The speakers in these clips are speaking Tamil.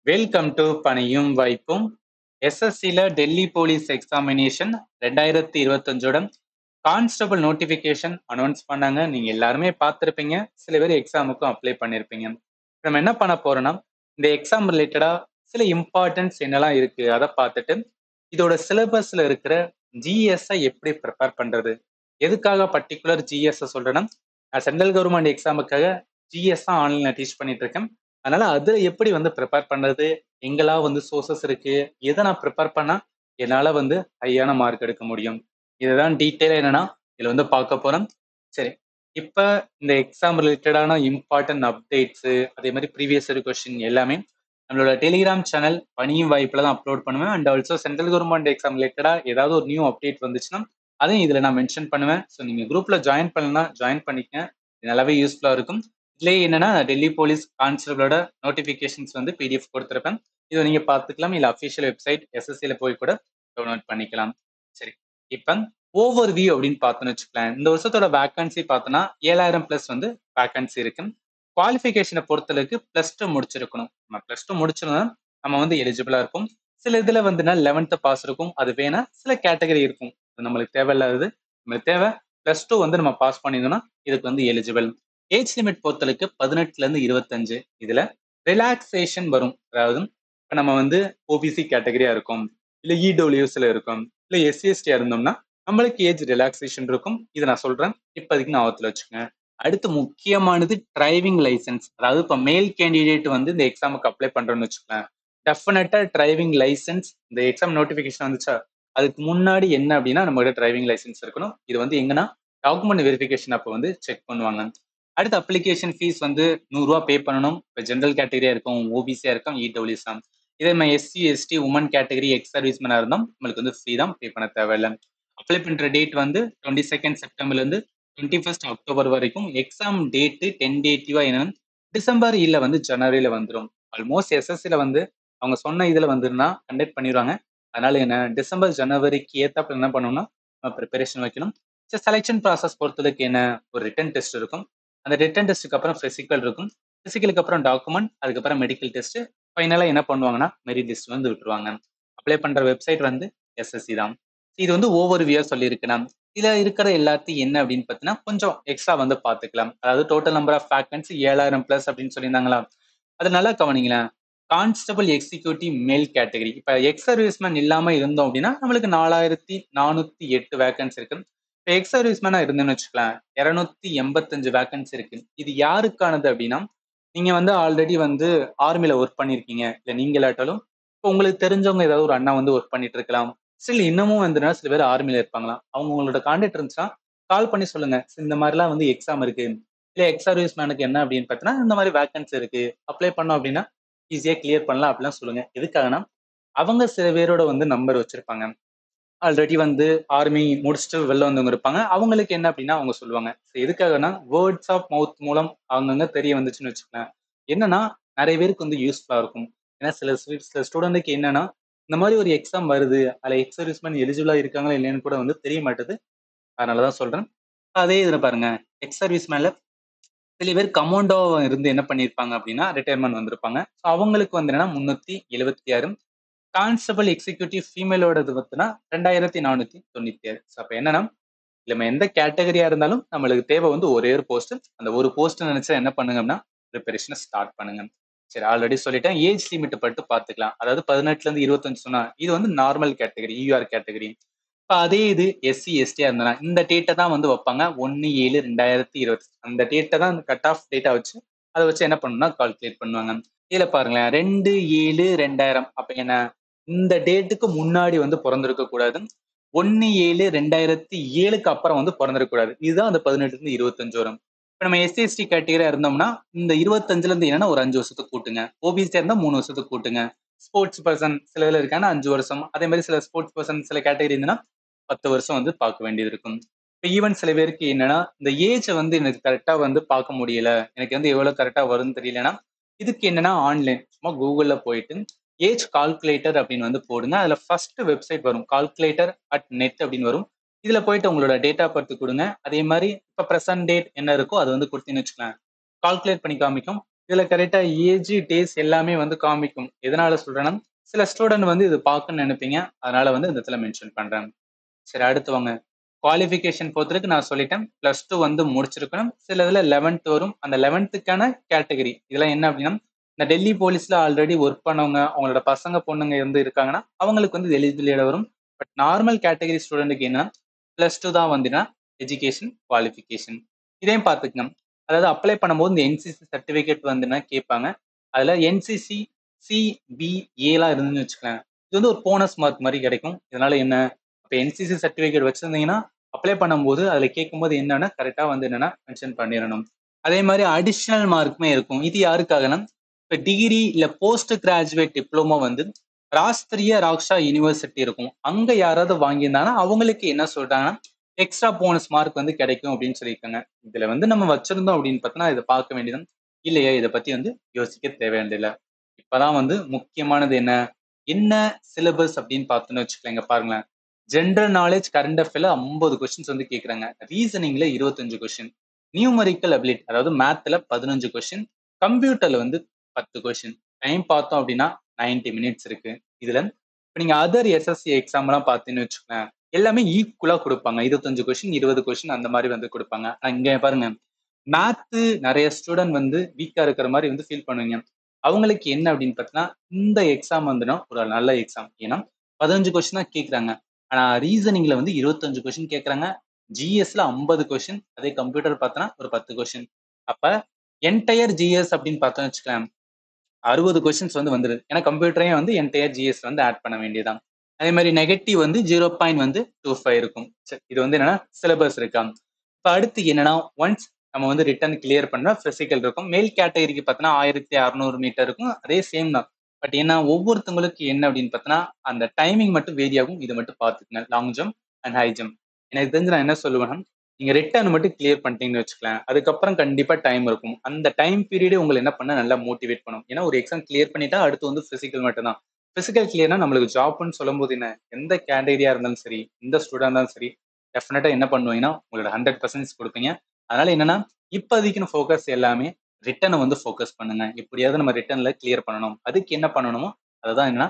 வெல்கம் டு பணியும் வாய்ப்பும். எஸ்எஸ்சில டெல்லி போலீஸ் எக்ஸாமினேஷன் 2025ஓட கான்ஸ்டபிள் நோட்டிஃபிகேஷன் அனௌன்ஸ் பண்ணாங்க. நீங்க எல்லாருமே பார்த்துருப்பீங்க. சில பேர் எக்ஸாமுக்கும் அப்ளை பண்ணியிருப்பீங்க. நம்ம என்ன பண்ண போறோம்னா, இந்த எக்ஸாம் ரிலேட்டடா சில இம்பார்ட்டன்ஸ் என்னெல்லாம் இருக்கு அதை பார்த்துட்டு, இதோட சிலபஸ்ல இருக்கிற ஜிஎஸ்ஐ எப்படி ப்ரிப்பேர் பண்றது, எதுக்காக பர்டிகுலர் ஜிஎஸ் சொல்றேன்னா, நான் சென்ட்ரல் கவர்மெண்ட் எக்ஸாமுக்காக ஜிஎஸ் தான் ஆன்லைன்ல டீச் பண்ணிட்டு இருக்கேன். அதனால அதுல எப்படி வந்து ப்ரிப்பேர் பண்றது, எங்கெல்லாம் வந்து சோர்சஸ் இருக்கு, எதை நான் ப்ரிப்பேர் பண்ணா என்னால வந்து ஹையான மார்க் எடுக்க முடியும், இதுதான் டீட்டெயிலா என்னன்னா இதுல வந்து பார்க்க போறோம். சரி, இப்ப இந்த எக்ஸாம் ரிலேட்டடான இம்பார்ட்டன்ட் அப்டேட்ஸ், அதே மாதிரி ப்ரீவியஸ் இயர் கொஸ்டின் எல்லாமே நம்மளோட டெலிகிராம் சேனல் பணியும் வாய்ப்புல தான் அப்லோட் பண்ணுவேன். And also central government exam ரிலேட்டடா ஏதாவது ஒரு நியூ அப்டேட் வந்துச்சுன்னா அதையும் இதுல நான் மென்ஷன் பண்ணுவேன். ஸோ நீங்க குரூப்ல ஜாயின் பண்ணலாம், ஜாயின் பண்ணிக்க, இது நல்லாவே யூஸ்ஃபுல்லா இருக்கும். இதுலேயே என்னன்னா டெல்லி போலீஸ் கான்ஸ்டபிளோட நோட்டிபிகேஷன்ஸ் வந்து பிடிஎஃப் கொடுத்துருப்பேன். இதை நீங்க பார்த்துக்கலாம். இல்ல அஃபிஷியல் வெப்சைட் எஸ்எஸ்சில போய் கூட டவுன்லோட் பண்ணிக்கலாம். சரி, இப்ப ஓவர் வியூ அப்படின்னு பார்த்தோன்னு வச்சுக்கலாம். இந்த வருஷத்தோட வேகன்சி பார்த்தோன்னா 7000+ வந்து வேகன்சி இருக்கு. குவாலிஃபிகேஷனை பொறுத்தளவுக்கு +2 முடிச்சிருக்கணும். நம்ம +2 முடிச்சிருந்தா நம்ம வந்து எலிஜிபிளா இருக்கும். சில இதுல வந்துன்னா 11th பாஸ் இருக்கும், அது வேணா சில கேட்டகரி இருக்கும், அது நம்மளுக்கு தேவையில்லாதது. நம்மளுக்கு தேவை +2 வந்து நம்ம பாஸ் பண்ணியிருந்தோம்னா இதுக்கு வந்து எலிஜிபிள். ஏஜ் லிமிட் பொறுத்தளவுக்கு 18ல இருந்து 25. இதுல ரிலாக்ஸேஷன் வரும். அதாவது இப்ப நம்ம வந்து ஓபிசி கேட்டகரியா இருக்கும், இல்ல இடபிள்யூஎஸ்ல இருக்கும், இல்ல எஸ்சிஎஸ்டியா இருந்தோம்னா நம்மளுக்கு ஏஜ் ரிலாக்ஸேஷன் இருக்கும். இதை நான் சொல்றேன், இப்போதைக்கு ஞாபகத்துல வச்சுக்கோங்க. அடுத்து முக்கியமானது டிரைவிங் லைசன்ஸ். அதாவது இப்போ மேல் கேண்டிடேட் வந்து இந்த எக்ஸாமுக்கு அப்ளை பண்றோம்னு வச்சுக்கோங்க, டெஃபினட்டா டிரைவிங் லைசன்ஸ் இந்த எக்ஸாம் நோட்டிபிகேஷன் வந்துச்சா அதுக்கு முன்னாடி என்ன அப்படின்னா நம்மகிட்ட டிரைவிங் லைசன்ஸ் இருக்கணும். இது வந்து எங்கன்னா டாக்குமெண்ட் வெரிஃபிகேஷன் அப்போ வந்து செக் பண்ணுவாங்க. அடுத்து அப்ளிகேஷன் ஃபீஸ் வந்து 100 ரூபா பே பண்ணணும். இப்போ ஜென்ரல் கேட்டகரியா இருக்கும், ஓபிசியா இருக்கும், இடபிள்யூஎஸ் தான். இதே நம்ம SC ST women category ex சர்வீஸ்மேனா இருந்தோம், நம்மளுக்கு வந்து ஃப்ரீ தான், பே பண்ண தேவையில்லை. அப்ளை பண்ற டேட் வந்து 22 செப்டம்பர்ல இருந்து 21 அக்டோபர் வரைக்கும். எக்ஸாம் டேட்டு டென்டேட்டிவா என்னன்னு டிசம்பர் இல்ல வந்து ஜனவரியில வந்துடும். ஆல்மோஸ்ட் எஸ்எஸ்சில வந்து அவங்க சொன்ன இதுல வந்துருன்னா கண்டக்ட் பண்ணிடுவாங்க. அதனால என்ன டிசம்பர் ஜனவரிக்கு ஏத்தாப்புல என்ன பண்ணணும்னா ப்ரிப்பரேஷன் வைக்கணும். செலெக்ஷன் ப்ராசஸ் பொறுத்தவரைக்கு என்ன, ஒரு ரிட்டன் டெஸ்ட் இருக்கும். அந்த ரிட்டன் டெஸ்ட்டுக்கு அப்புறம் பிசிக்கல் இருக்கும். பிசிக்கலுக்கு அப்புறம் டாக்குமெண்ட், அதுக்கப்புறம் மெடிக்கல் டெஸ்ட். ஃபைனலா என்ன பண்ணுவாங்கன்னா மெரிட் லிஸ்ட் வந்து விட்டுருவாங்க. அப்ளை பண்ற வெப்சைட் வந்து எஸ்எஸ்சி தான். இது வந்து ஓவர் வியூ சொல்லியிருக்கேன் நான். இதுல இருக்கிற எல்லாத்தையும் என்ன அப்படின்னு பார்த்தீங்கன்னா கொஞ்சம் எக்ஸ்ட்ரா வந்து பார்த்துக்கலாம். அதாவது டோட்டல் நம்பர் ஆஃப் வேகன்சி 7000+ அப்படின்னு சொல்லியிருந்தாங்களா, அது நல்லா கவனிங்களேன். கான்ஸ்டபிள் எக்ஸிக்யூட்டிவ் மேல் கேட்டகரி, இப்ப எக்ஸ் சர்வீஸ்மேன் இல்லாம இருந்தோம் அப்படின்னா நம்மளுக்கு 4408 வேகன்சி இருக்கு. இப்ப எக்ஸ் சர்வீஸ்மேனா இருந்தேன்னு வச்சுக்கலாம், 285 வேகன்சி இருக்கு. இது யாருக்கானது அப்படின்னா, நீங்க வந்து ஆல்ரெடி வந்து ஆர்மில ஒர்க் பண்ணிருக்கீங்க, இல்ல நீங்க இல்லாட்டாலும் இப்போ உங்களுக்கு தெரிஞ்சவங்க ஏதாவது ஒரு அண்ணா வந்து ஒர்க் பண்ணிட்டு இருக்கலாம். ஸ்டில் இன்னமும் வந்து சில பேர் ஆர்மில இருப்பாங்களாம். அவங்க உங்களோட கான்டாக்ட் இருந்துச்சுன்னா கால் பண்ணி சொல்லுங்க, இந்த மாதிரிலாம் வந்து எக்ஸாம் இருக்கு, இல்ல எக்ஸ் சர்வீஸ் மேனுக்கு என்ன அப்படின்னு பார்த்தீங்கன்னா இந்த மாதிரி வேகன்சி இருக்கு, அப்ளை பண்ணோம் அப்படின்னா ஈஸியா கிளியர் பண்ணலாம் அப்படிலாம் சொல்லுங்க. எதுக்காகனா அவங்க சில பேரோட வந்து நம்பர் வச்சிருப்பாங்க, ஆல்ரெடி வந்து ஆர்மி முடிச்சுட்டு வெளில வந்தவங்க இருப்பாங்க. அவங்களுக்கு என்ன அப்படின்னா அவங்க சொல்லுவாங்க. எதுக்காகனா வேர்ட்ஸ் ஆஃப் மவுத் மூலம் அவங்கங்க தெரிய வந்துச்சுன்னு வச்சுக்கோங்க. என்னன்னா நிறைய பேருக்கு வந்து யூஸ்ஃபுல்லா இருக்கும். ஏன்னா சில ஸ்டூடெண்ட்டுக்கு என்னன்னா இந்த மாதிரி ஒரு எக்ஸாம் வருது, அதுல எக்ஸ் சர்வீஸ்மேன் எலிஜிபிளா இருக்காங்களா இல்லையான்னு கூட வந்து தெரிய மாட்டேது. அதனாலதான் சொல்றேன். அதே இதுல பாருங்க, எக்ஸ் சர்வீஸ்மேன்ல சில பேர் கமாண்டோ இருந்து என்ன பண்ணியிருப்பாங்க அப்படின்னா ரிட்டையர்மெண்ட் வந்திருப்பாங்க. ஸோ அவங்களுக்கு வந்து என்னன்னா 376. கான்ஸ்டபிள் எக்ஸிக்யூட்டிவ் ஃபீமேலோடது பார்த்தீங்கன்னா 2496. ஸோ அப்போ என்னன்னா நம்ம எந்த கேட்டகரியா இருந்தாலும் நம்மளுக்கு தேவை வந்து ஒரே ஒரு போஸ்ட். அந்த ஒரு போஸ்ட் நினைச்சா என்ன பண்ணுங்கன்னா ப்ரிப்பரேஷனை ஸ்டார்ட் பண்ணுங்க. சரி, ஆல்ரெடி சொல்லிட்டேன். ஏஜ் லிமிட் பட்டு பார்த்துக்கலாம். அதாவது 18ல இருந்து 25 சொன்னா இது வந்து நார்மல் கேட்டகரி, யூஆர் கேட்டகரி. இப்போ அதே இது எஸ்சி எஸ்டியா இருந்தா இந்த டேட்டை தான் வந்து வைப்பாங்க. 1/7/2020 அந்த டேட்டை தான் கட் ஆஃப் டேட்டா வச்சு அதை வச்சு என்ன பண்ணணும்னா கால்குலேட் பண்ணுவாங்க. இதுல பாருங்களேன், 2/7/2000. அப்ப என்ன, இந்த டேட்டுக்கு முன்னாடி வந்து பிறந்திருக்க கூடாது, 1/7/2007க்கு அப்புறம் வந்து பிறந்திருக்க கூடாது. இதுதான் அந்த 18ல இருந்து 25 வரும். இப்ப நம்ம எஸ்சி எஸ்டி கேட்டகரியா இருந்தோம்னா இந்த 25ல இருந்து என்னன்னா ஒரு 5 வருஷத்துக்கு கூட்டுங்க. ஓபிசியா இருந்தா 3 வருஷத்துக்கு கூட்டுங்க. ஸ்போர்ட்ஸ் பர்சன் சில இதுல இருக்காங்கன்னா 5 வருஷம். அதே மாதிரி சில ஸ்போர்ட்ஸ் பர்சன் சில கேட்டகரி இருந்ததுன்னா 10 வருஷம் வந்து பார்க்க வேண்டியது இருக்கும். இப்போ ஈவன் சில பேருக்கு என்னன்னா இந்த ஏஜை வந்து எனக்கு கரெக்டா வந்து பார்க்க முடியல, எனக்கு வந்து எவ்வளவு கரெக்டா வரும்னு தெரியலன்னா இதுக்கு என்னன்னா ஆன்லைன் சும்மா கூகுள்ல போயிட்டு ஏஜ் கால்குலேட்டர் அப்படின்னு வந்து போடுங்க. அதுல ஃபர்ஸ்ட் வெப்சைட் வரும், calculator.net அப்படின்னு வரும். இதுல போயிட்டு உங்களோட டேட் ஆஃப் பர்த் கொடுங்க. அதே மாதிரி இப்ப பிரசன்ட் டேட் என்ன இருக்கோ அது வந்து கொடுத்தீங்கன்னு வச்சுக்கலாம், கால்குலேட் பண்ணி காமிக்கும். இதுல கரெக்டா ஏஜ், டேஸ் எல்லாமே வந்து காமிக்கும். எதனால சொல்றேன்னா, சில ஸ்டூடெண்ட் வந்து இது பார்க்கணும்னு நினைப்பீங்க. அதனால வந்து இந்த இடத்துல மென்ஷன் பண்றேன். சரி அடுத்து வாங்க. குவாலிஃபிகேஷன் பொறுத்தவரைக்கும் நான் சொல்லிட்டேன். +2 வந்து முடிச்சிருக்கணும். சில இதுல 11th வரும். அந்த 11த்துக்கான கேட்டகரி. இதெல்லாம் என்ன அப்படின்னா, இந்த டெல்லி போலீஸ்ல ஆல்ரெடி ஒர்க் பண்ணவங்க, அவங்களோட பசங்க, பொண்ணுங்க வந்து இருக்காங்கன்னா, அவங்களுக்கு வந்து எலிஜிபிலிட்டியில வரும். பட் நார்மல் கேட்டகரி ஸ்டூடெண்ட்க்கு என்னன்னா, +2 தான் வந்துன்னா எஜுகேஷன் குவாலிஃபிகேஷன். இதையும் பார்த்துக்கணும். அதாவது அப்ளை பண்ணும்போது இந்த என்சிசி சர்டிஃபிகேட் வந்துன்னா கேட்பாங்க. அதுல என்சிசி, சி, பி, ஏலாம் இருந்துன்னு வச்சுக்கோங்களேன். இது வந்து ஒரு போனஸ் மார்க் மாரி கிடைக்கும். இதனால என்ன, இப்ப என்சிசி சர்டிஃபிகேட் வச்சிருந்தீங்கன்னா, அப்ளை பண்ணும்போது அதுல கேட்கும்போது என்னன்னா, கரெக்ட்டா வந்து என்னன்னா மென்ஷன் பண்ணிறணும். அதே மாரி அடிஷனல் மார்க்குமே இருக்கும். இது யாருக்காகன்னா, இப்ப டிகிரி இல்ல போஸ்ட் கிராஜுவேட் டிப்ளமோ வந்து ராஷ்டிரிய ராக்ஷா யுனிவர்சிட்டி இருக்கும். அங்க யாராவது வாங்கியிருந்தாங்கன்னா, அவங்களுக்கு என்ன சொல்றாங்கன்னா, எக்ஸ்ட்ரா போனஸ் மார்க் வந்து கிடைக்கும் அப்படின்னு சொல்லியிருக்காங்க. இதுல வந்து நம்ம வச்சிருந்தோம் அப்படின்னு பார்த்தோம்னா, இத பார்க்க வேண்டியது இல்லையே, இத பத்தி வந்து யோசிக்க தேவையானதில்ல. இப்பதான் வந்து முக்கியமானது என்ன? என்ன சிலபஸ் அப்படின்னு பார்த்தோம்னு வச்சுக்கோங்க. இங்க பாருங்களேன். ஜெனரல் நாலேட்ஜ், கரண்ட் அஃபேர்ல 50 கொஸ்டின்ஸ் வந்து கேட்குறாங்க. ரீசனிங்ல 25 கொஸ்டின். நியூமெரிக்கல் அபிலிட்டி அதாவது மேத்ல 15 கொஸ்டின். கம்ப்யூட்டர்ல வந்து 10 கொஸ்டின். டைம் பார்த்தோம் அப்படின்னா 90 மினிட்ஸ் இருக்கு. இதுல இப்ப நீங்க அதர் எஸ்எஸ்சி எக்ஸாம்லாம் பார்த்தீங்கன்னு வச்சுக்கோங்களேன், எல்லாமே ஈக்குவலா குடுப்பாங்க. 25 கொஸ்டின், 20 கொஸ்டின் அந்த மாரி வந்து குடுப்பாங்க. ஆனா இங்க பாருங்க, மேத்து நெறைய ஸ்டூடண்ட் வந்து வீக்கா இருக்கிற மாரி வந்து ஃபீல் பண்ணுவீங்க. அவங்களுக்கு என்ன அப்படின்னு பார்த்தீங்கன்னா, இந்த எக்ஸாம் வந்துனா ஒரு நல்ல எக்ஸாம். ஏன்னா 15 கொஸ்டின் தான் கேட்குறாங்க. ஆனா ரீசனிங்ல வந்து 25 கொஸ்டின் கேட்குறாங்க. ஜிஎஸ்ல 50 கொஸ்டின். அதே கம்ப்யூட்டர் பார்த்தோம்னா ஒரு 10 கொஸ்டின். அப்ப என்டயர் ஜிஎஸ் அப்படின்னு பார்த்தோம்னு வச்சுக்கோங்களேன், 60 கொஸ்டின்ஸ் வந்து வந்துருது. ஏன்னா கம்ப்யூட்டரையும் வந்து என்டயர் ஜிஎஸ் வந்து ஆட் பண்ண வேண்டியதுதான். அதே மாரி நெகட்டிவ் வந்து 0.25 இருக்கும். சரி, இது வந்து என்னன்னா சிலபஸ் இருக்கா. இப்ப அடுத்து என்னன்னா, ஒன்ஸ் நம்ம வந்து ரிட்டன் கிளியர் பண்ணா பிசிக்கல் இருக்கும். மேல் கேட்டகரிக்கு பார்த்தோன்னா 1600 மீட்டர் இருக்கும். அதே சேம் தான். பட் ஏன்னா ஒவ்வொருத்தவங்களுக்கு என்ன அப்படின்னு பார்த்தோன்னா, அந்த டைமிங் மட்டும் வேரி ஆகும். இத மட்டும் பார்த்துக்கங்க. Long jump and high jump. எனக்கு தெரிஞ்சு நான் என்ன சொல்லுவேன்னா, நீங்க ரிட்டர்ன் மட்டும் கிளியர் பண்ணிட்டீங்கன்னு வச்சுக்கலேன். அதுக்கப்புறம் கண்டிப்பா டைம் இருக்கும். அந்த டைம் பீரியடே உங்கள என்ன பண்ண நல்லா மோட்டிவேட் பண்ணும். ஏன்னா ஒரு எக்ஸாம் கிளியர் பண்ணிட்டா அடுத்து வந்து பிசிக்கல் மட்டும் தான். பிசிக்கல் கிளியர்னா நம்மளுக்கு ஜாப்ன்னு சொல்லும்போது என்ன, எந்த கேட்டகரியா இருந்தாலும் சரி, எந்த ஸ்டூடெண்டா இருந்தாலும் சரி, டெஃபினட்டா என்ன பண்ணுவீங்கன்னா, உங்களோட 100% குடுப்பீங்க. அதனால என்னன்னா, இப்போதைக்கு ஃபோக்கஸ் எல்லாமே ரிட்டர்ன வந்து ஃபோக்கஸ் பண்ணுங்க. எப்படியாவது நம்ம ரிட்டர்ன்ல கிளியர் பண்ணணும். அதுக்கு என்ன பண்ணணுமோ, அததான் என்னன்னா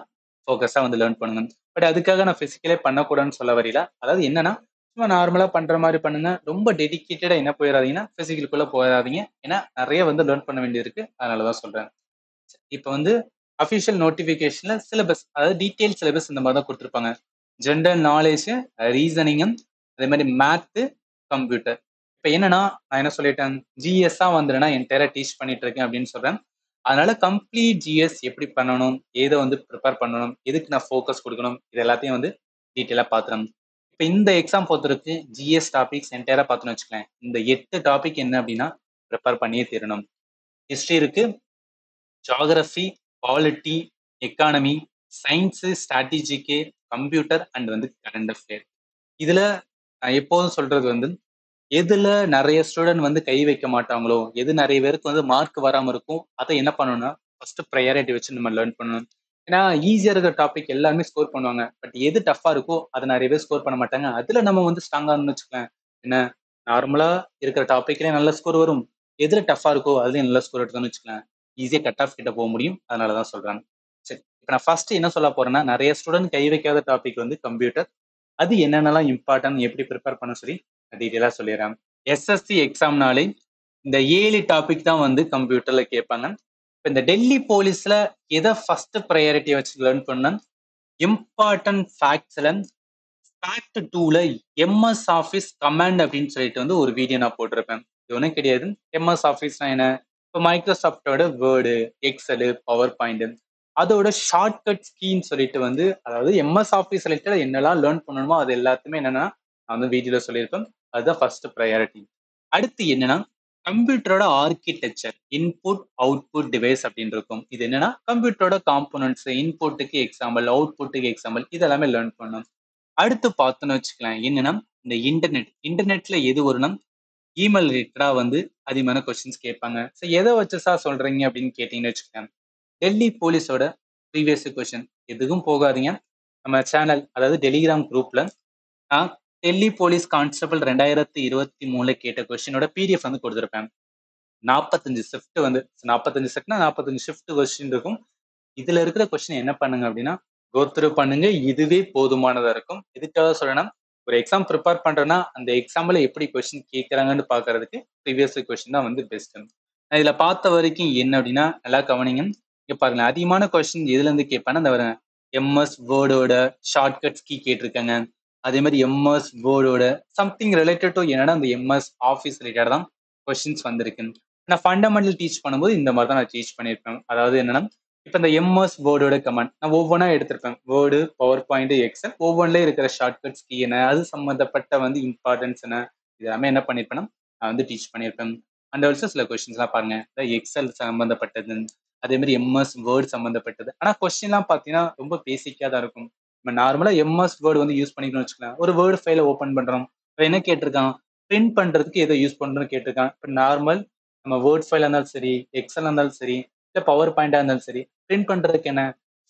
ஃபோக்கஸா வந்து லேர்ன் பண்ணுங்க. பட் அதுக்காக நான் பிசிக்கலே பண்ணக்கூடாதுன்னு சொல்ல வரல. அதாவது என்னன்னா, சும்மா நார்மலா பண்ற மாரி பண்ணுங்க. ரொம்ப டெடிகேட்டடா என்ன போயிறாதீங்கன்னா, பிசிக்கலுக்குள்ள போயிறாதீங்க. ஏன்னா, நெறைய வந்து லேர்ன் பண்ண வேண்டியது இருக்கு. அதனால தான் சொல்றேன். இப்ப வந்து அஃபிஷியல் நோட்டிஃபிகேஷன்ல சிலபஸ் அதாவது டீட்டெயில் சிலபஸ் இந்த மாரி தான் குடுத்திருப்பாங்க. ஜெனரல் நாலேட்ஜ், ரீசனிங், அதே மாரி மேத், கம்ப்யூட்டர். இப்ப என்னன்னா, நான் என்ன சொல்லிட்டேன், ஜிஎஸ்ஸா வந்துருன்னா என்டையரா டீச் பண்ணிட்டு இருக்கேன் அப்படின்னு சொல்றேன். அதனால கம்ப்ளீட் ஜிஎஸ் எப்படி பண்ணணும்? எத வந்து பிரிப்பேர் பண்ணணும்? எதுக்கு நான் ஃபோக்கஸ் குடுக்கணும்? இது எல்லாத்தையும் வந்து டீட்டெயிலா பார்த்துறணும். இப்ப இந்த எக்ஸாம் பொறுத்தவரைக்கும் ஜிஎஸ் டாபிக்ஸ் என்டையரா பார்த்தோம்னு வச்சுக்கோங்களேன். இந்த 8 டாபிக் என்ன அப்படின்னா, பிரிப்பேர் பண்ணியே தீரணும். ஹிஸ்டரி இருக்கு, ஜியோகிராஃபி, பாலிட்டி, எக்கானமி, சயின்ஸ், ஸ்ட்ராட்டஜிக்கு, கம்ப்யூட்டர் அண்ட் வந்து கரண்ட் அஃபேர். இதுல நான் எப்போதும் சொல்றது வந்து, எதுல நெறைய ஸ்டூடண்ட் வந்து கை வைக்க மாட்டாங்களோ, எது நெறைய பேருக்கு வந்து மார்க் வராம இருக்கும், அத என்ன பண்ணணும்னா, ஃபர்ஸ்ட் பிரையாரிட்டி வச்சு நம்ம லேர்ன் பண்ணணும். ஏன்னா, ஈஸியா இருக்கிற டாபிக் எல்லாருமே ஸ்கோர் பண்ணுவாங்க. பட் எது டஃப்பா இருக்கோ, அத நெறைய பேர் ஸ்கோர் பண்ண மாட்டாங்க. அதுல நம்ம வந்து ஸ்ட்ராங்கா இருந்தோம்னு வச்சுக்கோங்களேன், என்ன நார்மலா இருக்கிற டாபிக்லயே நல்ல ஸ்கோர் வரும். எதுல டஃப்பா இருக்கோ, அதுலயும் நல்ல ஸ்கோர் எடுத்தோம்னு வச்சுக்கோங்களேன், ஈஸியா கட் ஆஃப் கிட்ட போ முடியும். அதனால தான் சொல்றேன். சரி, இப்ப நான் ஃபர்ஸ்ட் என்ன சொல்ல போறேன்னா, நெறைய ஸ்டூடண்ட் கை வைக்காத டாபிக் வந்து கம்ப்யூட்டர். அது என்னென்னலாம் இம்பார்ட்டன்ட், எப்படி பிரிப்பேர் பண்ண சொல்லி டீட்டெயிலா சொல்லிடுறேன். எஸ்எஸ்சி எக்ஸாம்னாலே இந்த 7 டாபிக் தான் வந்து கம்ப்யூட்டர்ல கேட்பாங்க. இப்ப இந்த டெல்லி போலீஸ்ல எத ஃபர்ஸ்ட் பிரையாரிட்டி வச்சு லேர்ன் பண்ண, இம்பார்ட்டன்ட் ஃபேக்ட்ஸ்ல ஃபேக்ட் 2ல எம்எஸ் ஆஃபீஸ் கமாண்ட் அப்படின்னு சொல்லிட்டு வந்து ஒரு வீடியோ நான் போட்டிருப்பேன். இது ஒன்றும் கிடையாது. எம்எஸ் ஆஃபீஸ்னா என்ன? இப்போ மைக்ரோசாஃப்டோட வேர்டு, எக்ஸலு, பவர் பாயிண்ட் அதோட ஷார்ட்கட் கீன்னு சொல்லிட்டு வந்து அதாவது எம்எஸ் ஆஃபீஸ் ரிலேட்டட் என்னெல்லாம் லேர்ன் பண்ணணுமோ அது எல்லாத்தையுமே என்னன்னா நான் வந்து வீடியோல சொல்லியிருப்பேன். அதுதான் ஃபர்ஸ்ட் ப்ரையாரிட்டி. அடுத்து என்னன்னா கம்ப்யூட்டரோட ஆர்கிடெக்சர், இன்புட் அவுட்புட் டிவைஸ் அப்படின்னு இருக்கும். இது என்னன்னா கம்ப்யூட்டரோட காம்போனன்ட்ஸ், இன்புட்டுக்கு எக்ஸாம்பிள், அவுட்புட்டுக்கு எக்ஸாம்பிள் இதெல்லாமே லேர்ன் பண்ணணும். அடுத்து பார்த்தோன்னு வச்சுக்கலாம். என்னன்னா, இந்த இன்டர்நெட்ல எது வரும்னா, இமெயில் ரிலேட்டடா வந்து அதிகமான கொஸ்டின்ஸ் கேட்பாங்க. ஸோ எத வச்சு சார் சொல்றீங்க அப்படின்னு கேட்டீங்கன்னு வச்சுக்கோங்க. டெல்லி போலீஸோட ப்ரீவியஸ் கொஸ்டின் எதுக்கும் போகாதீங்க. நம்ம சேனல் அதாவது டெலிகிராம் குரூப்ல நான் டெல்லி போலீஸ் கான்ஸ்டபிள் 2023ல கேட்ட கொஸ்டினோட பிடிஎஃப் வந்து கொடுத்துருப்பேன். 45 ஷிஃப்ட் வந்து 45 செட்னா 45 ஷிஃப்ட் கொஸ்டின் இருக்கும். இதுல இருக்கிற கொஸ்டின் என்ன பண்ணுங்க அப்படின்னா கோ த்ரூ பண்ணுங்க. இதுவே போதுமானதா இருக்கும். எதுக்காக சொல்லணும், ஒரு எக்ஸாம் ப்ரிப்பேர் பண்றேன்னா அந்த எக்ஸாம்ல எப்படி கொஸ்டின் கேட்கறாங்கன்னு பாக்குறதுக்கு ப்ரீவியஸ் கொஸ்டின் தான் வந்து பெஸ்ட். நான் இதுல பார்த்த வரைக்கும் என்ன அப்படின்னா நல்லா கவனிங்க. இங்க பாருங்க அதிகமான கொஸ்டின் எதுல இருந்து கேட்பானா இந்த எம்எஸ் வேர்டோட ஷார்ட்கட்ஸ் கீ கேட்டிருக்காங்க. அதே மாதிரி எம்எஸ் வேர்டோட சம்திங் ரிலேட்டட் டு என்னன்னா அந்த எம்எஸ் ஆஃபீஸ் ரிலேட்டட் தான் கொஸ்டின்ஸ் வந்திருக்கு. நான் ஃபண்டமெண்டல் டீச் பண்ணும்போது இந்த மாதிரி தான் நான் டீச் பண்ணியிருப்பேன். அதாவது என்னன்னா இப்போ இந்த எம்எஸ் வேர்டோட கமெண்ட் நான் ஒவ்வொன்றா எடுத்திருப்பேன். வேர்டு, பவர் பாயிண்ட், எக்ஸல் ஒவ்வொன்றிலே இருக்கிற ஷார்ட்கட்ஸ் கீ என்ன, அது சம்மந்தப்பட்ட வந்து இம்பார்ட்டன்ஸ் என்ன, இது எல்லாமே என்ன பண்ணியிருப்பேன்னா நான் வந்து டீச் பண்ணியிருப்பேன். அண்ட் ஆல்சோ சில கொஸ்டின்ஸ்லாம் பாருங்க எக்ஸல் சம்மந்தப்பட்டது, அதே மாதிரி எம்எஸ் வேர்டு சம்மந்தப்பட்டது. ஆனால் கொஸ்டின்லாம் பார்த்தீங்கன்னா ரொம்ப பேசிக்காக தான் இருக்கும். நம்ம நார்மலாக எம்எஸ் வேர்டு வந்து யூஸ் பண்ணிக்கணும்னு வச்சுக்கலாம். ஒரு வேர்டு ஃபைலை ஓப்பன் பண்ணுறோம். இப்போ என்ன கேட்டிருக்கான், பிரிண்ட் பண்ணுறதுக்கு எதை யூஸ் பண்ணுறோன்னு கேட்டிருக்கான். இப்போ நார்மல் நம்ம வேர்ட் ஃபைலாக இருந்தாலும் சரி, எக்ஸலாக இருந்தாலும் சரி, இல்லை பவர் பாயிண்டாக இருந்தாலும் சரி, பிரிண்ட் பண்ணுறதுக்கு என்ன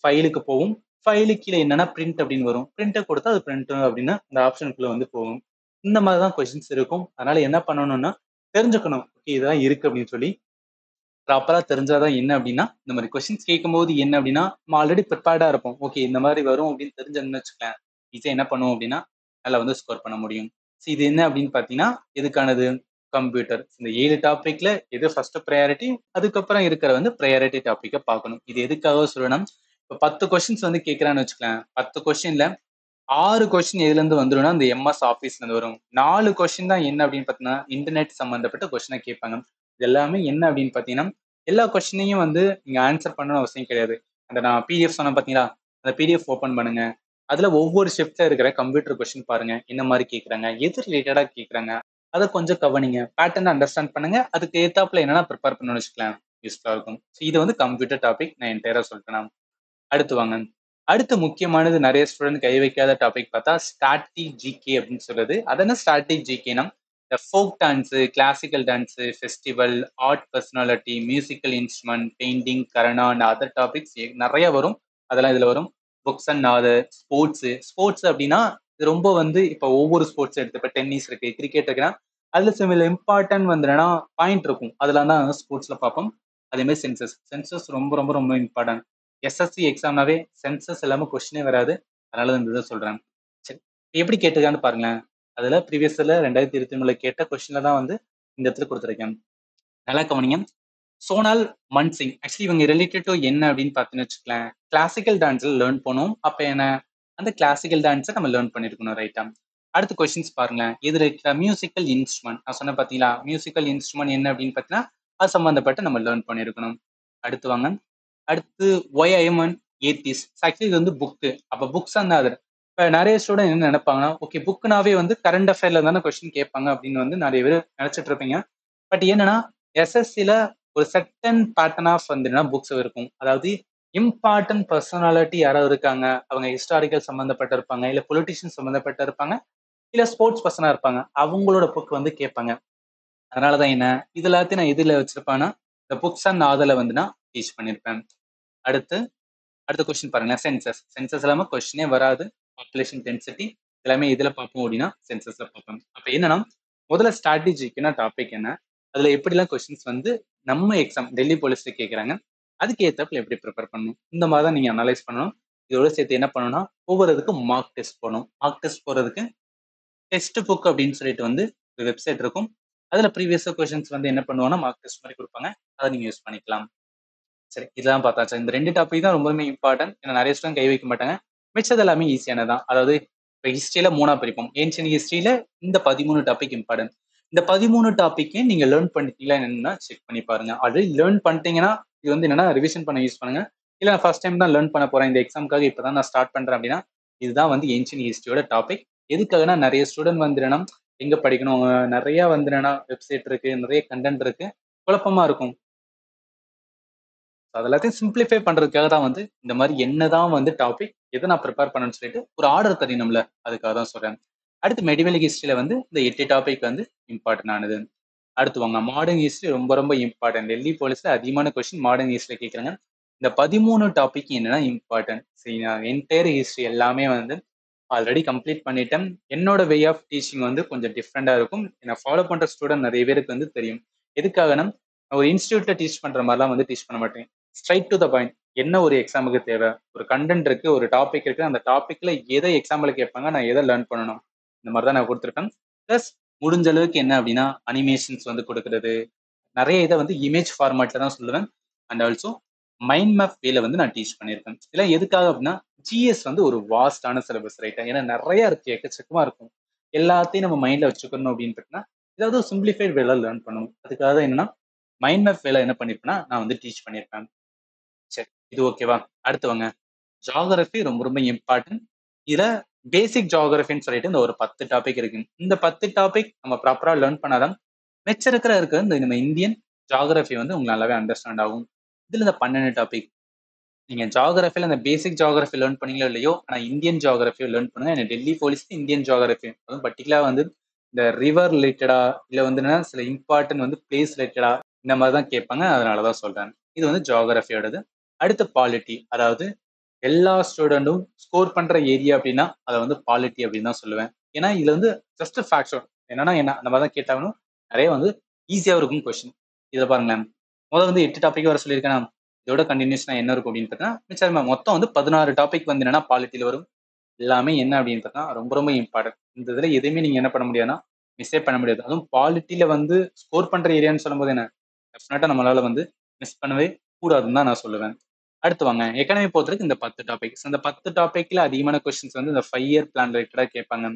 ஃபைலுக்கு போகும். ஃபைலுக்கு கீழே என்னன்னா பிரிண்ட் அப்படின்னு வரும். பிரிண்ட்டை கொடுத்தா அது பிரிண்ட் அப்படின்னு அந்த ஆப்ஷனுக்குள்ள வந்து போகும். இந்த மாதிரி தான் கொஸ்டின்ஸ் இருக்கும். அதனால என்ன பண்ணணும்னா தெரிஞ்சுக்கணும். ஓகே இதெல்லாம் இருக்கு அப்படின்னு சொல்லி ப்ராப்பரா தெரிஞ்சாதான் என்ன அப்படின்னா இந்த மாதிரி கொஸ்டின்ஸ் கேட்கும்போது என்ன அப்படின்னா நம்ம ஆல்ரெடி ப்ரிப்பேர்டா இருப்போம். ஓகே இந்த மாதிரி வரும் அப்படின்னு தெரிஞ்சதுன்னு வச்சுக்கலாம். ஈஸியா என்ன பண்ணுவோம் அப்படின்னா நல்லா வந்து ஸ்கோர் பண்ண முடியும். இது என்ன அப்படின்னு பாத்தீங்கன்னா எதுக்கானது, கம்ப்யூட்டர். இந்த 7 டாபிக்ல எது ஃபர்ஸ்ட் ப்ரையாரிட்டி, அதுக்கப்புறம் இருக்கிற வந்து ப்ரையாரிட்டி டாபிக்கை பார்க்கணும். இது எதுக்காக சொல்லணும், இப்போ 10 கொஸ்டின்ஸ் வந்து கேட்கறான்னு வச்சுக்கலாம். 10 கொஸ்டின்ல 6 கொஸ்டின் எதுல இருந்து வந்துரும்னா இந்த எம்எஸ் ஆஃபீஸ்ல இருந்து வரும். 4 கொஸ்டின் தான் என்ன அப்படின்னு பாத்தீங்கன்னா இன்டர்நெட் சம்பந்தப்பட்ட கொஸ்டினை கேட்பாங்க. இது எல்லாமே என்ன அப்படின்னு பாத்தீங்கன்னா எல்லா கொஸ்டினையும் வந்து நீங்க ஆன்சர் பண்ணணும் அவசியம் கிடையாது. அந்த நான் பிடிஎஃப் சொன்ன பாத்தீங்களா, அந்த பிடிஎஃப் ஓபன் பண்ணுங்க. அதுல ஒவ்வொரு ஷிஃப்ட்ல இருக்கிற கம்ப்யூட்டர் கொஸ்டின் பாருங்க. என்ன மாதிரி கேட்கறாங்க, எது ரிலேட்டடா கேட்கறாங்க, அதை கொஞ்சம் கவனிங்க. பேட்டர்ன் அண்டர்ஸ்டாண்ட் பண்ணுங்க. அதுக்கு ஏத்தாப்புல என்னன்னா ப்ரிப்பேர் பண்ணணும்னு வச்சுக்கலாம். யூஸ்ஃபுல்லா இருக்கும். இது வந்து கம்ப்யூட்டர் டாபிக் நான் என்டையரா சொல்லிட்டேன். அடுத்து வாங்க. அடுத்து முக்கியமானது நிறைய ஸ்டூடெண்ட் கை வைக்காத டாபிக் பார்த்தா ஸ்டாட்டிக் ஜிகே அப்படின்னு சொல்றது. அது என்ன ஸ்டாட்டிக் ஜிகேனா இந்த folk dance, classical dance, festival, art, personality, musical instrument, painting, கரனா அண்ட் அதர் டாபிக்ஸ் நிறைய வரும். அதெல்லாம் இதுல வரும். Books and other sports. Sports அப்படின்னா இது ரொம்ப வந்து இப்போ ஒவ்வொரு ஸ்போர்ட்ஸ் எடுத்து இப்போ டென்னிஸ் இருக்கு, கிரிக்கெட் இருக்குன்னா அதுல சில இம்பார்ட்டன்ட் வந்துன்னா பாயிண்ட் இருக்கும். அதெல்லாம் தான் ஸ்போர்ட்ஸ்ல பார்ப்போம். அதே மாதிரி சென்சஸ். சென்சஸ் ரொம்ப ரொம்ப ரொம்ப இம்பார்ட்டன்ட். எஸ்எஸ்சி எக்ஸாம்னாவே சென்சஸ் இல்லாம கொஸ்டினே வராது. அதனால இந்த இதை சொல்றேன். சரி எப்படி கேட்டிருக்கான்னு பாருங்களேன். அதுல ப்ரீவியஸ்ல 2023 கேட்ட கொஸ்டின்ல தான் வந்து இந்த இடத்துல கொடுத்துருக்கேன். நல்லா கவனிங்க. சோனால் மன்சிங் ஆக்சுவலி இவங்க ரிலேட்டட் டு என்ன அப்படின்னு பார்த்தீங்கன்னு வச்சுக்கலாம். கிளாசிக்கல் டான்ஸ்ல லேர்ன் பண்ணுவோம். அப்ப என்ன அந்த கிளாசிக்கல் டான்ஸை நம்ம லேர்ன் பண்ணிருக்கணும். ரைட்டா? அடுத்த கொஸ்டின்ஸ் பாருங்க. இது இருக்கிற மியூசிக்கல் இன்ஸ்ட்ருமெண்ட் நான் சொன்ன பாத்தீங்களா, மியூசிக்கல் இன்ஸ்ட்ருமெண்ட் என்ன அப்படின்னு பார்த்தீங்கன்னா அது சம்பந்தப்பட்டு நம்ம லேர்ன் பண்ணிருக்கணும். அடுத்து வாங்க. அடுத்து ஒய் ஐஎம்என் ஏத்திஸ். ஆக்சுவலி இது வந்து புக்கு. அப்ப புக்ஸ் அந்த அதர். இப்ப நிறைய ஸ்டூடெண்ட் என்ன நினைப்பாங்கன்னா ஓகே புக்னாவே வந்து கரண்ட் அஃபேர்ல தானே கொஸ்டின் கேட்பாங்க அப்படின்னு வந்து நிறைய பேர் நினைச்சிட்டு இருப்பீங்க. பட் என்னன்னா எஸ்எஸ்சில ஒரு செர்டன் பேட்டர்ன் ஆஃப் வந்துன்னா புக்ஸ் இருக்கும். அதாவது இம்பார்ட்டன்ட் பர்சனாலிட்டி யாராவது இருக்காங்க, அவங்க ஹிஸ்டாரிக்கல் சம்பந்தப்பட்ட இருப்பாங்க, இல்ல பொலிட்டிஷியன் சம்பந்தப்பட்ட இருப்பாங்க, இல்ல ஸ்போர்ட்ஸ் பர்சனா இருப்பாங்க. அவங்களோட புக் வந்து கேட்பாங்க. அதனாலதான் என்ன இது எல்லாத்தையும் நான் எதுல வச்சிருப்பேன்னா இந்த புக்ஸ் அண்ட் ஆதர்ல வந்து நான் டீச் பண்ணிருப்பேன். அடுத்து அடுத்த கொஸ்டின் பாருங்க. சென்சஸ். சென்சஸ் இல்லாம கொஸ்டினே வராது. பாப்புலேஷன் டென்சிட்டி எல்லாமே இதுல பார்ப்போம் அப்படின்னா சென்சஸ்ல பார்ப்போம். அப்ப என்னன்னா முதல்ல ஸ்ட்ராட்டஜிக்குன்னா டாபிக் என்ன, அதுல எப்படிலாம் கொஸ்டின்ஸ் வந்து நம்ம எக்ஸாம் டெல்லி போலீஸ்ல கேட்கறாங்க, அதுக்கு ஏத்தாப்புல எப்படி ப்ரிப்பேர் பண்ணணும், இந்த மாதிரி தான் நீங்க அனலைஸ் பண்ணணும். இதோட சேர்த்து என்ன பண்ணணும்னா ஒவ்வொரு இதுக்கும் மார்க் டெஸ்ட் போகணும். மார்க் டெஸ்ட் போறதுக்கு டெஸ்ட் புக் அப்படின்னு சொல்லிட்டு வந்து ஒரு வெப்சைட் இருக்கும். அதுல ப்ரீவியஸ் கொஸ்டின்ஸ் வந்து என்ன பண்ணுவாங்கன்னா மார்க் டெஸ்ட் மாதிரி கொடுப்பாங்க. அதை நீங்க யூஸ் பண்ணிக்கலாம். சரி இதெல்லாம் பார்த்தாச்சா. இந்த 2 டாபிக் தான் ரொம்பவுமே இம்பார்ட்டன்ட். ஏன்னா நிறைய ஸ்டூடெண்ட் கை வைக்க மாட்டாங்க. மிச்சது எல்லாமே ஈஸியானதான். அதாவது இப்போ ஹிஸ்ட்ரியில 3ஆ பிரிப்போம். ஏன்ஷியன்ட் ஹிஸ்ட்ரியில இந்த 13 டாபிக் இம்பார்ட்டன்ட். இந்த 13 டாபிக்கே நீங்க லேர்ன் பண்ணிட்டீங்களா என்னன்னா செக் பண்ணி பாருங்க. ஆல்ரெடி லேர்ன் பண்ணிட்டீங்கன்னா இது வந்து என்னன்னா ரிவிஷன் பண்ண யூஸ் பண்ணுங்க. இல்ல நான் ஃபர்ஸ்ட் டைம் தான் லேர்ன் பண்ண போறேன், இந்த எக்ஸாமுக்காக இப்பதான் நான் ஸ்டார்ட் பண்றேன் அப்படின்னா இதுதான் வந்து ஏன்ஷியன்ட் ஹிஸ்ட்ரியோட டாபிக். எதுக்காகனா நிறைய ஸ்டூடெண்ட் வந்து என்னன்னா எங்க படிக்கணும், நிறைய வந்து என்னன்னா வெப்சைட் இருக்கு, நிறைய கண்டென்ட் இருக்கு, குழப்பமா இருக்கும். அது எல்லாத்தையும் சிம்பிளிஃபை பண்றதுக்காக தான் வந்து இந்த மாதிரி என்னதான் வந்து டாபிக் எதை நான் ப்ரிப்பேர் பண்ணணும்னு சொல்லிட்டு ஒரு ஆர்டர் தெரியணும்ல, அதுக்காக தான் சொல்றேன். அடுத்து மெடிவல் ஹிஸ்டரியில வந்து இந்த 8 டாபிக் வந்து இம்பார்ட்டன்ட் ஆனது. அடுத்து வாங்க மாடர்ன் ஹிஸ்டரி ரொம்ப ரொம்ப இம்பார்ட்டன்ட். டெல்லி போலீஸ்ல அதிகமான கொஸ்டின் மாடர்ன் ஹிஸ்டரியில கேட்கறாங்க. இந்த 13 டாபிக் என்னன்னா இம்பார்ட்டன்ட். சரி நான் என்டையர் ஹிஸ்டரி எல்லாமே வந்து ஆல்ரெடி கம்ப்ளீட் பண்ணிட்டேன். என்னோட வே ஆஃப் டீச்சிங் வந்து கொஞ்சம் டிஃப்ரெண்டா இருக்கும். நான் ஃபாலோ பண்ற ஸ்டூடெண்ட் நிறைய பேருக்கு வந்து தெரியும். எதுக்காகனா நான் ஒரு இன்ஸ்டியூட்ல டீச் பண்ற மாதிரிலாம் வந்து டீச் பண்ண மாட்டேன். Straight to the point. என்ன ஒரு எக்ஸாமுக்கு தேவை? ஒரு கண்டென்ட் இருக்கு, ஒரு டாபிக் இருக்கு. அந்த டாபிக்ல எதை எக்ஸாம்ல கேட்பாங்க, நான் எதை லேர்ன் பண்ணணும். இந்த மாதிரி தான் நான் குடுத்துருப்பேன். பிளஸ் முடிஞ்ச அளவுக்கு என்ன அப்படின்னா, அனிமேஷன்ஸ் வந்து குடுக்குறது. நெறைய இத வந்து இமேஜ் ஃபார்மேட்ல தான் சொல்லுவேன். அண்ட் ஆல்சோ மைண்ட் மேப் வேல வந்து நான் டீச் பண்ணியிருக்கேன். இதெல்லாம் எதுக்காக அப்படின்னா, ஜிஎஸ் வந்து ஒரு வாஸ்ட்டான சிலபஸ் ரைட்டா. ஏன்னா நெறைய இருக்கு, எக்கச்சக்கமா இருக்கும். எல்லாத்தையும் நம்ம மைண்ட்ல வச்சுக்கணும் அப்படின்னு பார்த்தீங்கன்னா, ஏதாவது ஒரு சிம்ப்ளிஃபைட் வேல லேர்ன் பண்ணணும். அதுக்காக தான் என்னன்னா, மைண்ட் மேப் வேல என்ன பண்ணியிருப்பேன்னா, நான் வந்து டீச் பண்ணியிருப்பேன். சரி, இது ஓகேவா? அடுத்து வாங்க. ஜியோகிராஃபி ரொம்ப ரொம்ப இம்பார்ட்டன்ட். இதுல பேசிக் ஜியோகிராஃபின்னு சொல்லிட்டு இந்த ஒரு 10 டாபிக் இருக்கு. இந்த 10 டாபிக் நம்ம ப்ராப்பரா லேர்ன் பண்ணாதான் மிச்சம் இருக்கிற இந்த நம்ம இந்தியன் ஜியோகிராஃபி வந்து உங்களுக்கு நல்லாவே அண்டர்ஸ்டாண்ட் ஆகும். இதுல இந்த 12 டாபிக் நீங்க ஜியோகிராஃபில அந்த பேசிக் ஜியோகிராஃபி லேர்ன் பண்ணீங்களோ இல்லையோ, ஆனா இந்தியன் ஜியோகிராஃபிய லேர்ன் பண்ணுங்க. ஏன்னா டெல்லி போலீஸ்க்கு இந்தியன் ஜியோகிராஃபி அதுவும் பர்ட்டிகுலரா வந்து இந்த ரிவர் ரிலேட்டடா இல்ல வந்து என்னன்னா சில இம்பார்ட்டன்ட் வந்து பிளேஸ் ரிலேட்டடா இந்த மாதிரி தான் கேட்பாங்க. அதனால தான் சொல்றேன். இது வந்து ஜியோகிராஃபியோடது. அடுத்து பாலிட்டி. அதாவது எல்லா ஸ்டூடெண்ட்டும் ஸ்கோர் பண்ற ஏரியா அப்படின்னா, அத வந்து பாலிட்டி அப்படின்னு தான் சொல்லுவேன். ஏன்னா இதுல வந்து ஜஸ்ட் ஃபேக்ட்ஸ் என்னன்னா என்ன அந்த மாதிரி தான் கேட்டாகணும். நெறைய வந்து ஈஸியா இருக்கும் கொஸ்டின். இத பாருங்களேன். முதல்ல வந்து 8 டாபிக் வர சொல்லியிருக்கேனா, இதோட கன்டினியூஷனா என்ன இருக்கும் அப்படின்னு பார்த்தீங்கன்னா, மிச்சம் மொத்தம் வந்து 16 டாபிக் வந்து என்னன்னா பாலிட்டில வரும். எல்லாமே என்ன அப்படின்னு பார்த்தா ரொம்ப ரொம்ப இம்பார்ட்டன்ட். இந்த இதுல எதுவுமே நீங்க என்ன பண்ண முடியாதுன்னா, மிஸ்ஸே பண்ண முடியாது. அதுவும் பாலிட்டில வந்து ஸ்கோர் பண்ற ஏரியான்னு சொல்லும்போது என்ன, டெஃபினட்டா நம்மளால வந்து மிஸ் பண்ணவே கூடாதுன்னு தான் நான் சொல்லுவேன். அடுத்து வாங்க. எக்கானமி பொறுத்தவரைக்கும் இந்த 10 டாபிக்ஸ். அந்த 10 டாபிக்ல அதிகமான கொஸ்டின்ஸ் வந்து இந்த 5 இயர் பிளான் ரிலேட்டடா கேட்பாங்க.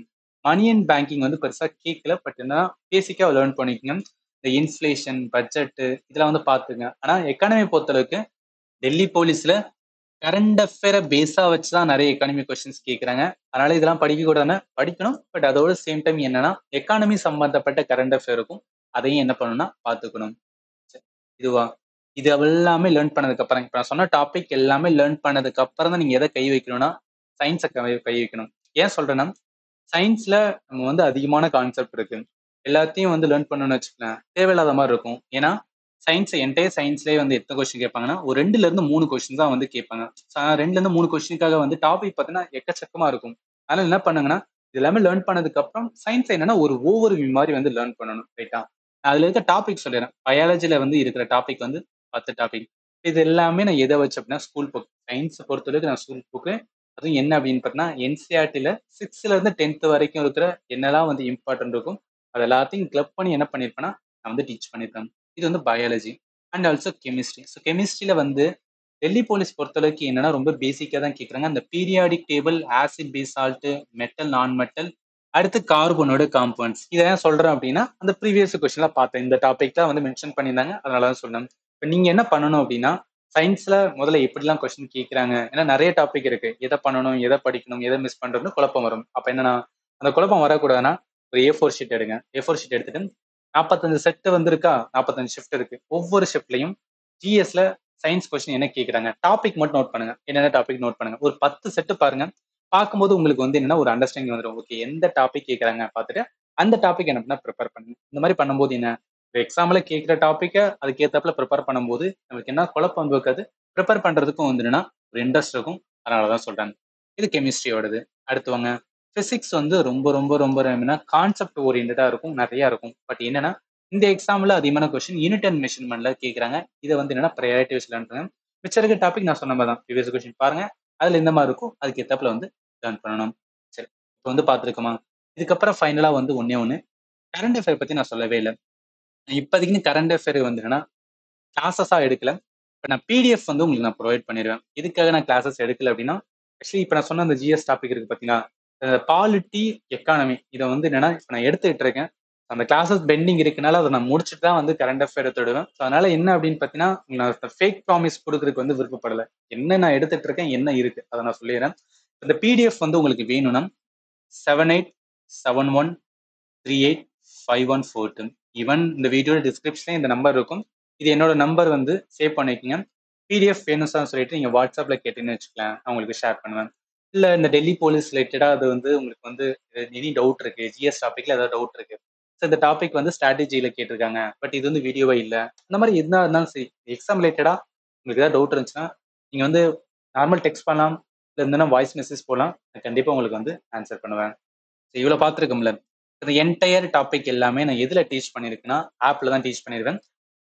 மணி அண்ட் பேங்கிங் வந்து பெருசா கேட்கல. பட் என்னன்னா பேசிக்கா லேர்ன் பண்ணிக்கங்க. இந்த இன்ஃப்ளேஷன், பட்ஜெட் இதெல்லாம் வந்து பார்த்துங்க. ஆனா எக்கானமி பொறுத்தளவுக்கு டெல்லி போலீஸ்ல கரண்ட் அஃபேர பேஸா வச்சு தான் நெறைய எக்கானமி கொஸ்டின்ஸ் கேட்கறாங்க. அதனால இதெல்லாம் படிக்க கூடாதுன்னா படிக்கணும். பட் அதோட சேம் டைம் என்னன்னா, எக்கானமி சம்பந்தப்பட்ட கரண்ட் அஃபேர் இருக்கும். அதையும் என்ன பண்ணணும்னா பார்த்துக்கணும். சரி. இதுவா? இது எல்லாமே லேர்ன் பண்ணதுக்கு அப்புறம், இப்ப நான் சொன்ன டாபிக் எல்லாமே லேர்ன் பண்ணதுக்கு அப்புறம் தான் நீங்க எத கை வைக்கணும்னா, சயின்ஸ கை வைக்கணும். ஏன் சொல்றேன்னா, சயின்ஸ்ல நம்ம வந்து அதிகமான கான்செப்ட் இருக்கு. எல்லாத்தையும் வந்து லேர்ன் பண்ணணும்னு வச்சுக்கங்களேன், தேவையில்லாத மாரி இருக்கும். ஏன்னா, என்டையர் சயின்ஸ்லயே வந்து எத்தன கொஸ்டின் கேட்பாங்கன்னா, ஒரு 2ல இருந்து 3 கொஸ்டின் தான் வந்து கேட்பாங்க. 2ல இருந்து 3 கொஸ்டினுக்காக வந்து டாபிக் பார்த்தீங்கன்னா, எக்கச்சக்கமா இருக்கும். அதனால என்ன பண்ணுங்கன்னா, இது எல்லாமே லேர்ன் பண்ணதுக்கு அப்புறம் சயின்ஸ் என்னன்னா ஒரு ஓவர் வியூ மாரி வந்து லேர்ன் பண்ணணும். ரைட்டா? அதுல இருக்க டாபிக் சொல்லிர்றேன். பயாலஜில வந்து இருக்கிற டாபிக் வந்து 10 டாபிக். இது எல்லாமே நான் எத வச்சு அப்டின்னா, ஸ்கூல் புக். சயின்ஸ பொறுத்தவரைக்கும் நான் ஸ்கூல் புக்கு. அதுவும் என்ன அப்படின்னு பார்த்தீங்கன்னா, என்சிஇஆர்டில 6ல இருந்து 10த் வரைக்கும் இருக்கிற என்னலாம் வந்து இம்பார்ட்டன்ட் இருக்கும், அது எல்லாத்தையும் கிளப் பண்ணி என்ன பண்ணியிருப்பேன்னா, நான் வந்து டீச் பண்ணியிருப்பேன். இது வந்து biology and also chemistry. So கெமிஸ்ட்ரியில வந்து டெல்லி போலீஸ் பொறுத்தளவுக்கு என்னன்னா, ரொம்ப பேசிக்கா தான் கேட்குறாங்க. அந்த periodic table, acid, base, salt, metal, நான் மெட்டல், அடுத்து கார்பனோட காம்பவுண்ட்ஸ். இத ஏன் சொல்றேன் அப்டின்னா, அந்த ப்ரீவியஸ் கொஸ்டின்ல பார்த்தேன். இந்த டாபிக் தான் வந்து மென்ஷன் பண்ணியிருந்தாங்க. அதனால தான் சொன்னேன். இப்ப நீங்க என்ன பண்ணணும் அப்டின்னா, சயின்ஸ்ல முதல்ல எப்படிலாம் கொஸ்டின் கேட்குறாங்க? ஏன்னா நெறைய டாபிக் இருக்கு. எத பண்ணணும்? எத படிக்கணும்? எத மிஸ் பண்றோம்னு குழப்பம் வரும். அப்ப என்னன்னா, அந்த குழப்பம் வரக்கூடாதுன்னா, ஒரு ஏ4 ஷீட் எடுங்க. ஏ4 ஷீட் எடுத்துட்டு 45 செட் வந்து இருக்கா? 45 ஷிஃப்ட் இருக்கு. ஒவ்வொரு ஷிஃப்ட்லயும் ஜிஎஸ்ல சயின்ஸ் கொஸ்டின் என்ன கேட்குறாங்க? டாபிக் மட்டும் நோட் பண்ணுங்க. என்னென்ன டாபிக் நோட் பண்ணுங்க. ஒரு 10 செட் பாருங்க. பார்க்கும்போது உங்களுக்கு வந்து என்னன்னா, ஒரு அண்டர்ஸ்டாண்டிங் வந்துரும். ஓகே எந்த டாபிக் கேட்குறாங்க பார்த்துட்டு, அந்த டாபிக் என்ன பண்ணா ப்ரிப்பேர் பண்ணுங்க. இந்த மாரி பண்ணும்போது என்ன, எக்ஸாம்ல கேட்கிற டாபிக்க அதுக்கு ஏத்தாப்புல ப்ரிப்பேர் பண்ணும்போது, நமக்கு என்ன குழப்பம் இருக்காது. ப்ரிப்பேர் பண்றதுக்கும் வந்து என்னன்னா, ஒரு இன்ட்ரெஸ்ட் இருக்கும். அதனால தான் சொல்றேன். இது கெமிஸ்ட்ரியோடது. அடுத்து வாங்க. பிசிக்ஸ் வந்து ரொம்ப ரொம்ப ரொம்ப என்னன்னா, கான்செப்ட் ஓரியன்டடா இருக்கும். நெறைய இருக்கும். பட் என்னன்னா, இந்த எக்ஸாம்ல அதிகமான கொஸ்டின் யூனிட் அண்ட் மெஷர்மென்ட்ல கேட்குறாங்க. இத வந்து என்னன்னா, பிரையாரிட்டி வைஸ் லேர்ன் பண்ணுங்க. மிச்சம் இருக்க டாபிக் நான் சொன்ன மாரி தான். ப்ரீவியஸ் கொஸ்டின் பாருங்க. அதுல எந்த மாரி இருக்கோ, அதுக்கு ஏத்தாப்புல வந்து லேர்ன் பண்ணணும். சரி. இப்ப வந்து பார்த்துருக்கோமா? இதுக்கப்புறம் ஃபைனலா வந்து ஒண்ணே ஒண்ணு. கரண்ட் அஃபேர் பத்தி நான் சொல்லவே இல்ல. இப்போதைக்கு கரண்ட் அஃபேர் வந்து என்னன்னா, கிளாஸஸா எடுக்கல. இப்ப நான் பிடிஎஃப் வந்து உங்களுக்கு நான் புரொவைட் பண்ணிருவேன். எதுக்காக நான் கிளாஸஸ் எடுக்கல அப்டின்னா, ஆக்சுவலி இப்ப நான் சொன்ன அந்த ஜிஎஸ் டாபிக் இருக்கு பார்த்தீங்களா? பாலிட்டி, எக்கானமி இத வந்து என்னன்னா, இப்ப நான் எடுத்துட்டு இருக்கேன். அந்த கிளாஸஸ் பெண்டிங் இருக்கனால அத நான் முடிச்சுட்டு தான் வந்து கரண்ட் அஃபேர் எடுத்து விடுவேன். ஸோ அதனால என்ன அப்டின்னு பார்த்தீங்கன்னா, நான் ஃபேக் ப்ராமிஸ் குடுக்குறதுக்கு வந்து விருப்பப்படல. என்ன நான் எடுத்துட்டு இருக்கேன், என்ன இருக்கு அத நான் சொல்லிர்றேன். இந்த பிடிஎஃப் வந்து உங்களுக்கு வேணும்னா 7871385142. ஈவன் இந்த வீடியோட டிஸ்கிரிப்ஷன்ல இந்த நம்பர் இருக்கும். இது என்னோட நம்பர் வந்து சேவ் பண்ணிக்கங்க. பிடிஎஃப் வேணும் சார்ன்னு சொல்லிட்டு நீங்க WhatsAppல கேட்டீங்கன்னு வச்சுக்கங்களேன், நான் உங்களுக்கு ஷேர் பண்ணுவேன். இல்ல இந்த டெல்லி போலீஸ் ரிலேட்டடா அது வந்து உங்களுக்கு வந்து எனி டவுட் இருக்கு. ஜிஎஸ் டாபிக்ல ஏதாவது டவுட் இருக்கு. ஸோ இந்த டாபிக் வந்து ஸ்ட்ராட்டஜில கேட்டிருக்காங்க. பட் இது வந்து வீடியோவா இல்ல. அந்த மாரி எதுனா இருந்தாலும் சரி, எக்ஸாம் ரிலேட்டடா உங்களுக்கு ஏதாவது டவுட் இருந்துச்சுன்னா, நீங்க வந்து நார்மல் டெக்ஸ்ட் பண்ணலாம். இல்ல இருந்தனா வாய்ஸ் மெசேஜ் போடலாம். நான் கண்டிப்பா உங்களுக்கு வந்து ஆன்ஸர் பண்ணுவேன். இவ்வளோ பார்த்துருக்கோம்ல. இந்த என்டையர் டாபிக் எல்லாமே நான் எதுல டீச் பண்ணியிருக்கேன்னா, ஆப்ல தான் டீச் பண்ணியிருக்கேன்.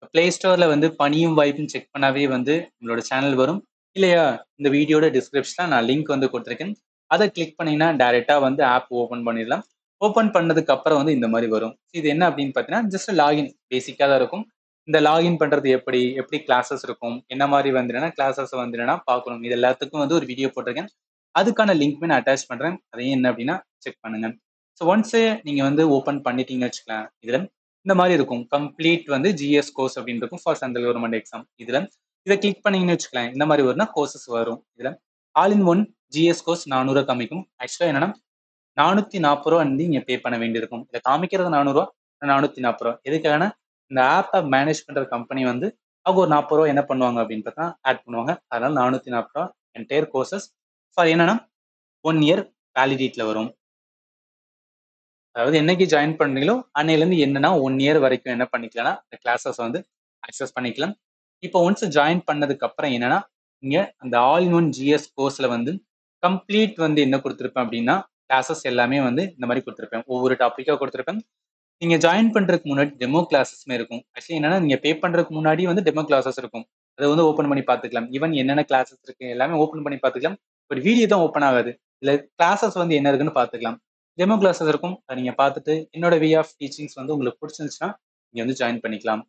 பிளே ஸ்டோர்ல வந்து பணியும் வாய்ப்பும் செக் பண்ணாவே வந்து உங்களோட சேனல் வரும். இல்லையா, இந்த வீடியோட டிஸ்கிரிப்ஷன்ல நான் லிங்க் வந்து குடுத்துருக்கேன். அத கிளிக் பண்ணீங்கன்னா டைரக்ட்டா வந்து ஆப் ஓப்பன் பண்ணிடலாம். ஓப்பன் பண்ணதுக்கு அப்புறம் வந்து இந்த மாரி வரும். இது என்ன அப்படின்னு பார்த்தீங்கன்னா, ஜஸ்ட் லாகின் பேசிக்கா தான் இருக்கும். இந்த லாகின் பண்றது எப்படி? எப்படி கிளாஸஸ் இருக்கும்? என்ன மாரி வந்து என்னன்னா கிளாஸஸ் வந்து என்னன்னா பார்க்கணும். இது எல்லாத்துக்கும் வந்து ஒரு வீடியோ போட்டிருக்கேன். அதுக்கான லிங்க்குமே நான் அட்டாச் பண்றேன். அதையும் என்ன அப்படின்னா செக் பண்ணுங்க. ஸோ ஒன்ஸ் நீங்க வந்து ஓப்பன் பண்ணிட்டீங்கன்னு வச்சுக்கோங்களேன். இதுல இந்த மாரி இருக்கும். கம்ப்ளீட் வந்து ஜிஎஸ் கோர்ஸ் அப்படின்னு இருக்கும் ஃபார் சென்ட்ரல் கவர்ன்மெண்ட் எக்ஸாம். இதுல இத கிளிக் பண்ணீங்கன்னு வச்சுக்கோங்களேன். இந்த மாரி வரும்னா கோர்சஸ் வரும். இதுல all in one GS course 400 காமிக்கும். ஆக்சுவலா என்னன்னா ரூ. 440 வந்து நீங்க பே பண்ண வேண்டியிருக்கும். இத காமிக்கிறது ரூ. 400 ரூ. 440 எதுக்காகன்னா, இந்த ஆப்ப மேனேஜ் பண்ற கம்பெனி வந்து அவங்க ஒரு ரூ. 40 என்ன பண்ணுவாங்க அப்படின்னு பார்த்தா ஆட் பண்ணுவாங்க. அதனால ரூ. 440 என்டையர் கோர்சஸ் ஃபார் என்னன்னா 1 இயர் வேலிடிட்டில வரும். அதாவது என்னைக்கு ஜாயின் பண்றீங்களோ, அன்னையிலேருந்து என்னன்னா 1 இயர் வரைக்கும் என்ன பண்ணிக்கலாம்னா, இந்த கிளாஸஸ் வந்து அக்சஸ் பண்ணிக்கலாம். இப்போ ஒன்ஸ் ஜாயின் பண்ணதுக்கு அப்புறம் என்னன்னா, நீங்க அந்த ஆல் இன் ஒன் ஜிஎஸ் கோர்ஸ்ல வந்து கம்ப்ளீட் வந்து என்ன குடுத்திருப்பேன் அப்படின்னா, கிளாஸஸ் எல்லாமே வந்து இந்த மாரி குடுத்திருப்பேன். ஒவ்வொரு டாபிக்கா குடுத்திருப்பேன். நீங்க ஜாயின் பண்றதுக்கு முன்னாடி டெமோ கிளாஸஸ்மே இருக்கும். ஆக்சுவலி என்னன்னா, நீங்க பே பண்றதுக்கு முன்னாடி வந்து டெமோ கிளாஸஸ் இருக்கும். அத வந்து ஓப்பன் பண்ணி பார்த்துக்கலாம். ஈவன் என்னென்ன கிளாஸஸ் இருக்கு எல்லாமே ஓப்பன் பண்ணி பார்த்துக்கலாம். ஒரு வீடியோ தான் ஓப்பன் ஆகாது. இதுல கிளாஸஸ் வந்து என்ன இருக்குன்னு பார்த்துக்கலாம். டெமோ கிளாஸஸ் இருக்கும். அத நீங்க பார்த்துட்டு, என்னோட வே ஆஃப் டீச்சிங்ஸ் வந்து உங்களுக்கு புடிச்சிருந்துச்சுன்னா, நீங்க வந்து ஜாயின் பண்ணிக்கலாம்.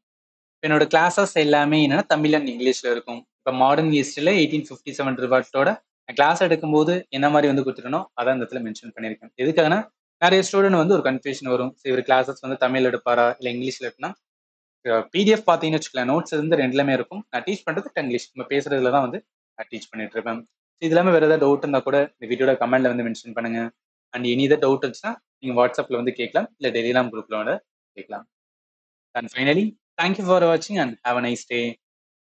என்னோட கிளாஸஸ் எல்லாமே என்னன்னா தமிழ் அண்ட் இங்கிலீஷ்ல இருக்கும். இப்ப மாடர்ன் ஹிஸ்டரியில 1857 ரிவால்ட்டோட கிளாஸ் எடுக்கும்போது என்ன மாரி வந்து குடுத்துட்டனோ, அதான் இந்த இடத்துல மென்ஷன் பண்ணியிருக்கேன். எதுக்காகன்னா, நெறைய ஸ்டூடண்ட் வந்து ஒரு கன்ஃப்யூஷன் வரும். சரி இவரு கிளாஸஸ் வந்து தமிழ்ல எடுப்பாரா? இல்ல இங்கிலீஷ்ல எடுப்பனா பிடிஎஃப் பார்த்தீங்கன்னு வச்சுக்கோங்களேன், நோட்ஸ் வந்து 2லயுமே இருக்கும். நான் டீச் பண்றது இங்கிலீஷ். நம்ம பேசுறதுல தான் வந்து நான் டீச் பண்ணிட்டு இருப்பேன். இது இல்லாம வேற ஏதாவது டவுட் இருந்தா கூட இந்த வீடியோட கமெண்ட்ல வந்து மென்ஷன் பண்ணுங்க. அண்ட் எனி அதர் டவுட் இருந்துச்சுன்னா, நீங்க வாட்ஸ்அப்ல வந்து கேட்கலாம். இல்ல டெலிகிராம் குரூப்ல வந்து கேட்கலாம். And finally, thank you for வாட்சிங் and have a nice day.